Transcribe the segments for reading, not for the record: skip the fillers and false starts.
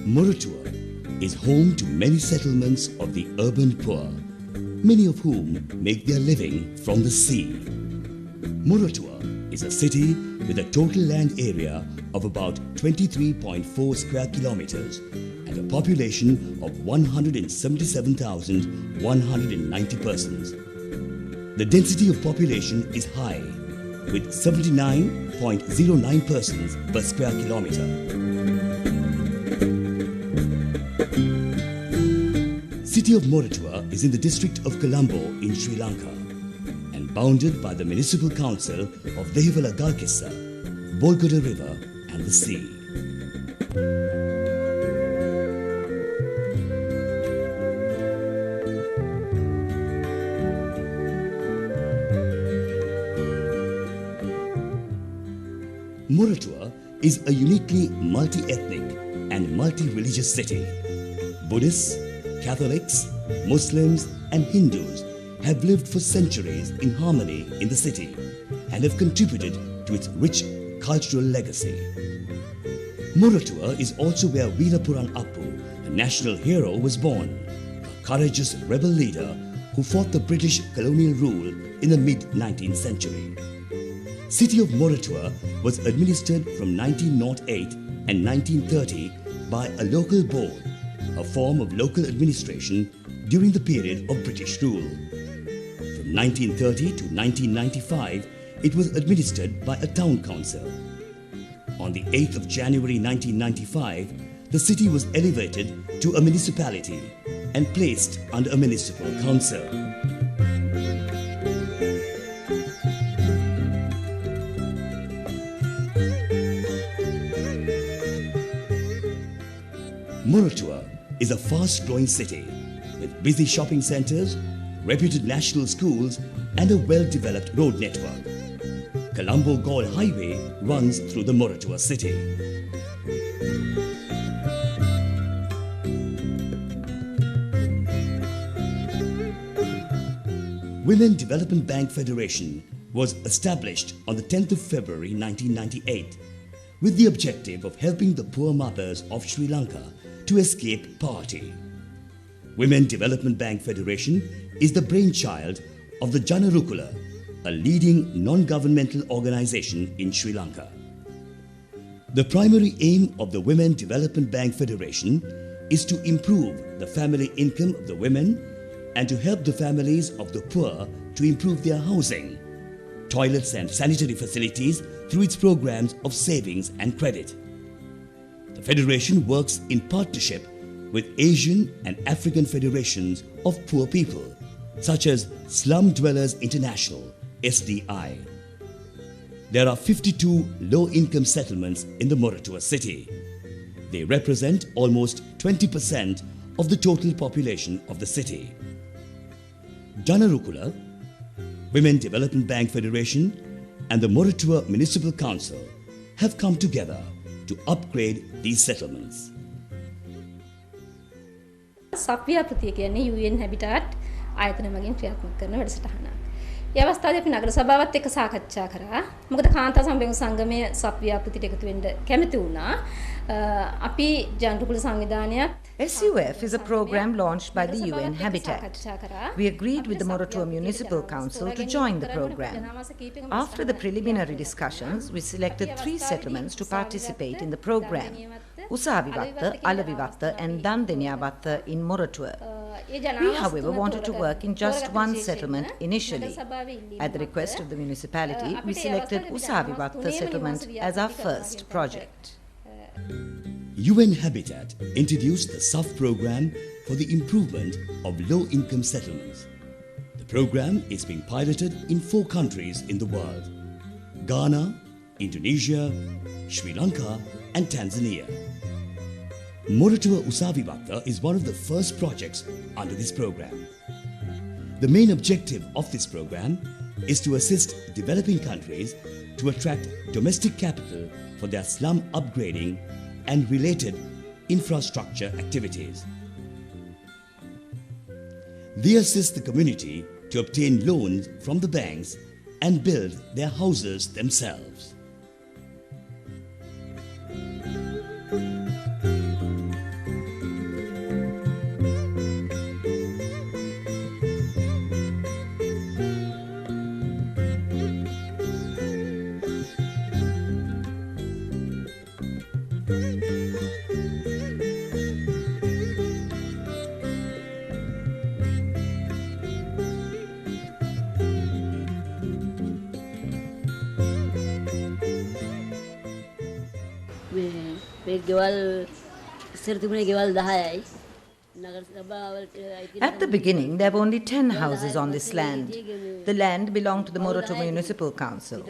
Moratuwa is home to many settlements of the urban poor, many of whom make their living from the sea. Moratuwa is a city with a total land area of about 23.4 square kilometers and a population of 177,190 persons. The density of population is high, with 79.09 persons per square kilometer. City of Moratuwa is in the district of Colombo in Sri Lanka and bounded by the municipal council of Dehiwala Galkissa, Bolgoda River and the sea. Moratuwa is a uniquely multi-ethnic and multi-religious city. Buddhists, Catholics, Muslims and Hindus have lived for centuries in harmony in the city and have contributed to its rich cultural legacy. Moratuwa is also where Veerapuran Appu, a national hero, was born, a courageous rebel leader who fought the British colonial rule in the mid-19th century. City of Moratuwa was administered from 1908 and 1930 by a local board, a form of local administration during the period of British rule. From 1930 to 1995, it was administered by a town council. On the 8th of January 1995, the city was elevated to a municipality and placed under a municipal council. Moratuwa is a fast-growing city with busy shopping centers, reputed national schools and a well-developed road network. Colombo-Galle Highway runs through the Moratuwa city. Women Development Bank Federation was established on the 10th of February 1998 with the objective of helping the poor mothers of Sri Lanka to escape poverty. Women Development Bank Federation is the brainchild of the Janarukula, a leading non-governmental organization in Sri Lanka. The primary aim of the Women Development Bank Federation is to improve the family income of the women and to help the families of the poor to improve their housing, toilets and sanitary facilities through its programs of savings and credit. The Federation works in partnership with Asian and African federations of poor people, such as Slum Dwellers International, SDI. There are 52 low-income settlements in the Moratuwa city. They represent almost 20% of the total population of the city. Janarukula, Women Development Bank Federation and the Moratuwa Municipal Council have come together to upgrade these settlements. Usaviwatta කියන්නේ UN Habitat ආයතන මගින් ක්‍රියාත්මක කරන වැඩසටහනක්. ඒ අවස්ථාවේ අපි නගර සභාවත් එක්ක සාකච්ඡා කරා. මොකද කාන්තා සම්බෙන් සංගමයේ Usaviwattට එකතු වෙන්න කැමති වුණා. අපි ජනරුකුල සංවිධානයත් SUF is a program launched by the UN Habitat. We agreed with the Moratuwa Municipal Council to join the program. After the preliminary discussions, we selected 3 settlements to participate in the program: Usaviwatta, Alaviwatta and Dandeniyawatta in Moratuwa. We, however, wanted to work in just one settlement initially. At the request of the municipality, we selected Usaviwatta settlement as our first project. UN Habitat introduced the SUF program for the improvement of low-income settlements. The program is being piloted in 4 countries in the world: Ghana, Indonesia, Sri Lanka and Tanzania. Moratuwa Usaviwatta is one of the first projects under this program. The main objective of this program is to assist developing countries to attract domestic capital for their slum upgrading and related infrastructure activities. They assist the community to obtain loans from the banks and build their houses themselves. At the beginning, there were only 10 houses on this land. The land belonged to the Moratuwa Municipal Council.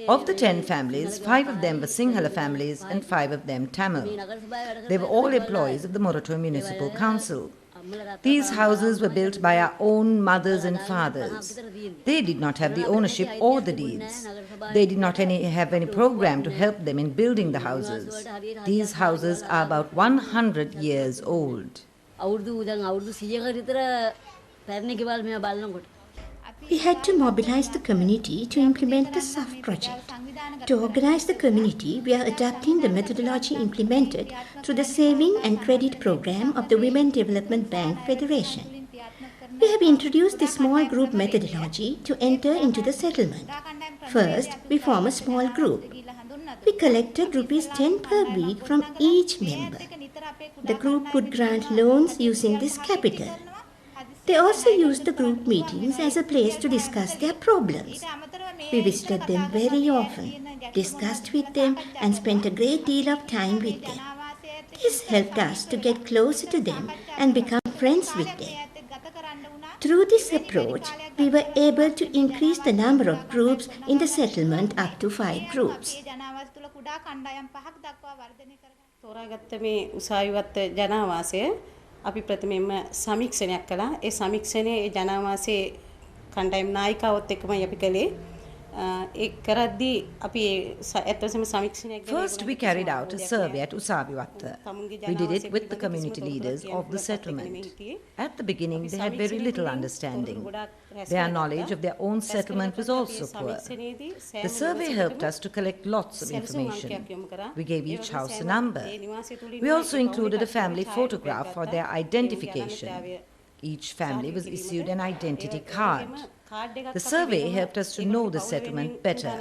Of the 10 families, 5 of them were Sinhala families and 5 of them Tamil. They were all employees of the Moratuwa Municipal Council. These houses were built by our own mothers and fathers. They did not have the ownership or the deeds. They did not have any program to help them in building the houses. These houses are about 100 years old. We had to mobilize the community to implement the SAF project. To organize the community, we are adapting the methodology implemented through the Saving and Credit Program of the Women Development Bank Federation. We have introduced the small group methodology to enter into the settlement. First, we form a small group. We collected ₹10 per week from each member. The group could grant loans using this capital. They also used the group meetings as a place to discuss their problems. We visited them very often, discussed with them, and spent a great deal of time with them. This helped us to get closer to them and become friends with them. Through this approach, we were able to increase the number of groups in the settlement up to 5 groups. තෝරාගත්ත මේ උසාවිවත්ත ජනාවාසය අපි ප්‍රථමයෙන්ම සමීක්ෂණයක් කළා. ඒ සමීක්ෂණයේ ඒ ජනාවාසයේ කණ්ඩායම් නායිකාවත් එක්කමයි අපි කළේ. First, we carried out a survey at Usaviwatta. We did it with the community leaders of the settlement. At the beginning, they had very little understanding. Their knowledge of their own settlement was also poor. The survey helped us to collect lots of information. We gave each house a number. We also included a family photograph for their identification. Each family was issued an identity card. The survey helped us to know the settlement better.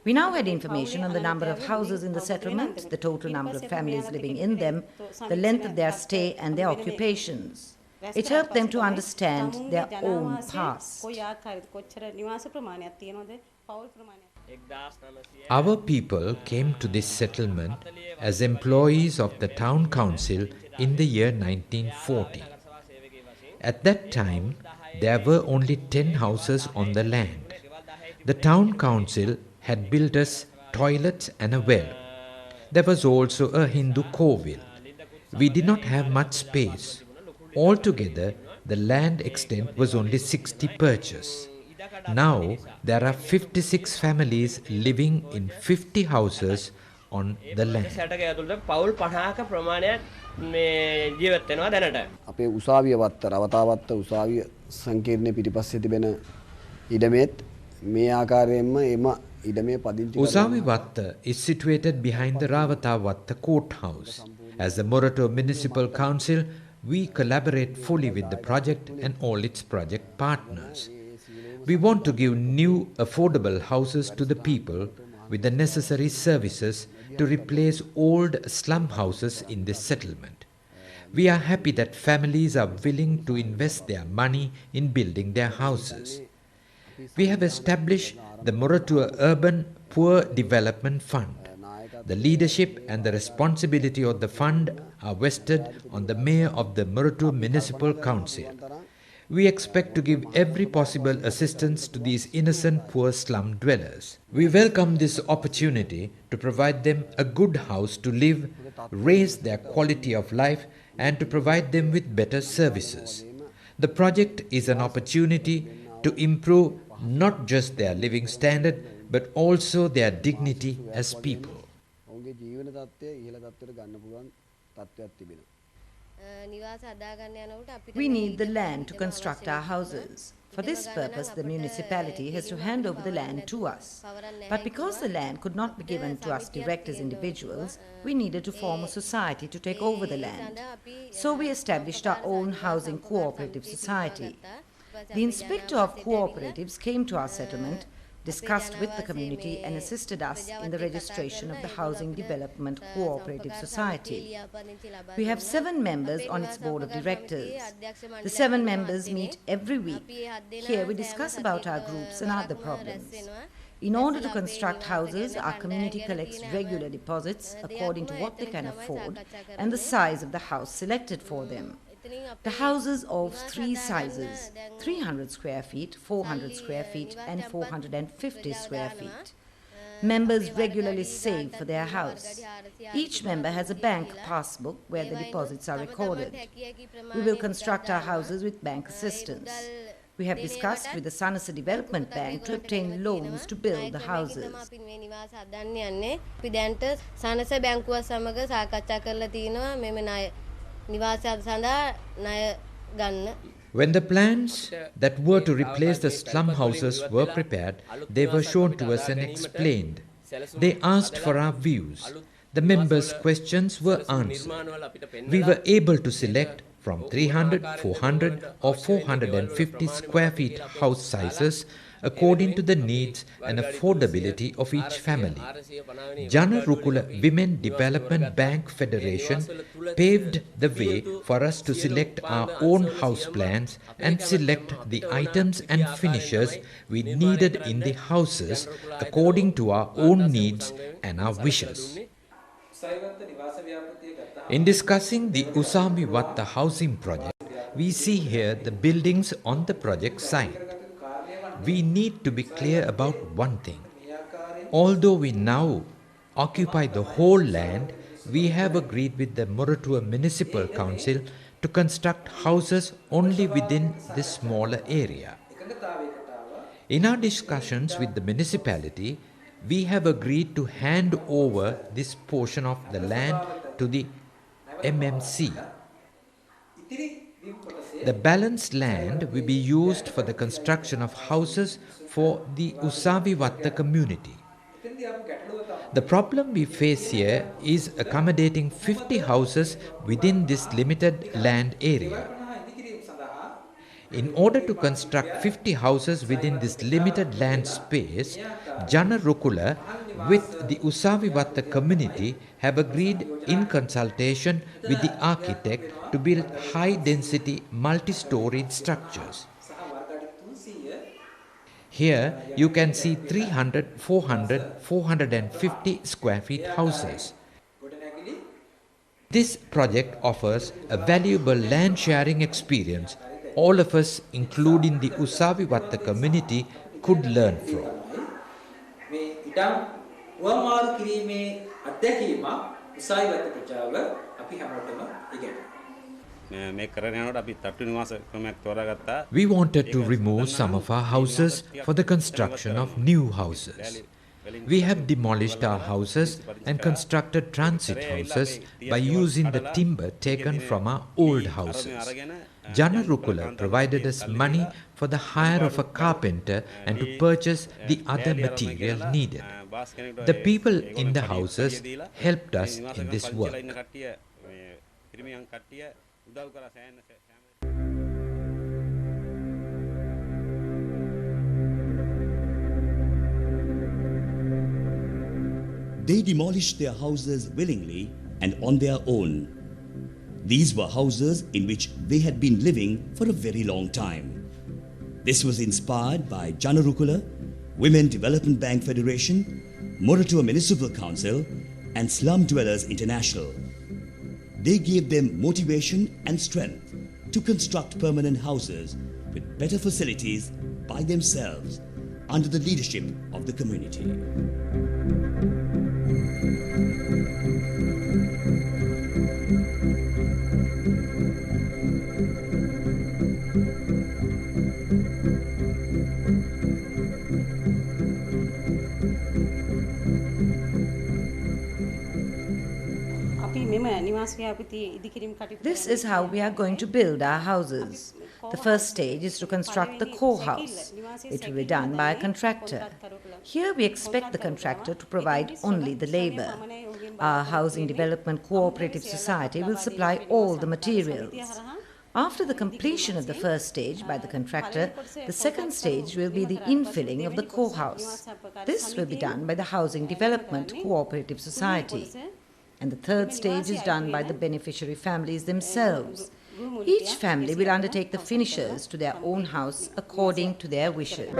We now had information on the number of houses in the settlement, the total number of families living in them, the length of their stay and their occupations. It helped them to understand their own past. Our people came to this settlement as employees of the town council in the year 1940. At that time, there were only 10 houses on the land. The town council had built us toilets and a well. There was also a Hindu kovil. We did not have much space. Altogether, the land extent was only 60 perches. Now, there are 56 families living in 50 houses on the land. අපේ උසාවියවත්ත රවතාවත්ත උසාවිය සංකීර්ණයේ පිටිපස්සේ තිබෙන ඉඩමේත් මේ ආකාරයෙන්ම එම ඉඩමේ පදිංචි Usaviwatta is situated behind the Ravatawatta courthouse. As the Moratuwa Municipal Council, we collaborate fully with the project and all its project partners. We want to give new affordable houses to the people with the necessary services to replace old slum houses in this settlement. We are happy that families are willing to invest their money in building their houses. We have established the Moratuwa Urban Poor Development Fund. The leadership and the responsibility of the fund are vested on the Mayor of the Moratuwa Municipal Council. We expect to give every possible assistance to these innocent poor slum dwellers. We welcome this opportunity to provide them a good house to live, raise their quality of life, and to provide them with better services. The project is an opportunity to improve not just their living standard, but also their dignity as people. We need the land to construct our houses. For this purpose, the municipality has to hand over the land to us. But because the land could not be given to us direct as individuals, we needed to form a society to take over the land. So we established our own housing cooperative society. The inspector of cooperatives came to our settlement discussed with the community and assisted us in the registration of the Housing Development Cooperative Society. We have 7 members on its board of directors. The 7 members meet every week. Here we discuss about our groups and other problems. In order to construct houses, our community collects regular deposits according to what they can afford and the size of the house selected for them. The houses of 3 sizes, 300 square feet, 400 square feet and 450 square feet. Members regularly save for their house. Each member has a bank passbook where the deposits are recorded. We will construct our houses with bank assistance. We have discussed with the Sanasa Development Bank to obtain loans to build the houses. When the plans that were to replace the slum houses were prepared, they were shown to us and explained. They asked for our views. The members' questions were answered. We were able to select from 300, 400 or 450 square feet house sizes according to the needs and affordability of each family. Jana Rukula Women Development Bank Federation paved the way for us to select our own house plans and select the items and finishes we needed in the houses according to our own needs and our wishes. In discussing the Usaviwatta housing project, we see here the buildings on the project site. We need to be clear about one thing. Although we now occupy the whole land, we have agreed with the Moratuwa Municipal Council to construct houses only within this smaller area. In our discussions with the municipality, we have agreed to hand over this portion of the land to the MMC. The balanced land will be used for the construction of houses for the Usaviwatta community. The problem we face here is accommodating 50 houses within this limited land area. In order to construct 50 houses within this limited land space, Jana Rukula with the Usaviwatta community have agreed in consultation with the architect to build high-density multi-storied structures. Here you can see 300, 400, 450 square feet houses. This project offers a valuable land sharing experience all of us, including the Usaviwatta community, could learn from. We wanted to remove some of our houses for the construction of new houses. We have demolished our houses and constructed transit houses by using the timber taken from our old houses. Jana Rukula provided us money for the hire of a carpenter and to purchase the other material needed. The people in the houses helped us in this work. They demolished their houses willingly and on their own. These were houses in which they had been living for a very long time. This was inspired by Jana Rukula, Women Development Bank Federation, Moratuwa Municipal Council and Slum Dwellers International. They gave them motivation and strength to construct permanent houses with better facilities by themselves under the leadership of the community. This is how we are going to build our houses. The first stage is to construct the core house. It will be done by a contractor. Here we expect the contractor to provide only the labor. Our Housing Development Cooperative Society will supply all the materials. After the completion of the first stage by the contractor, the second stage will be the infilling of the core house. This will be done by the Housing Development Cooperative Society. And the third stage is done by the beneficiary families themselves. Each family will undertake the finishes to their own house according to their wishes.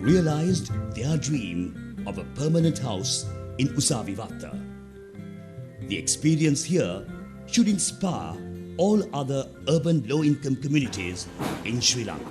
Realized their dream of a permanent house in Usaviwatta. The experience here should inspire all other urban low-income communities in Sri Lanka.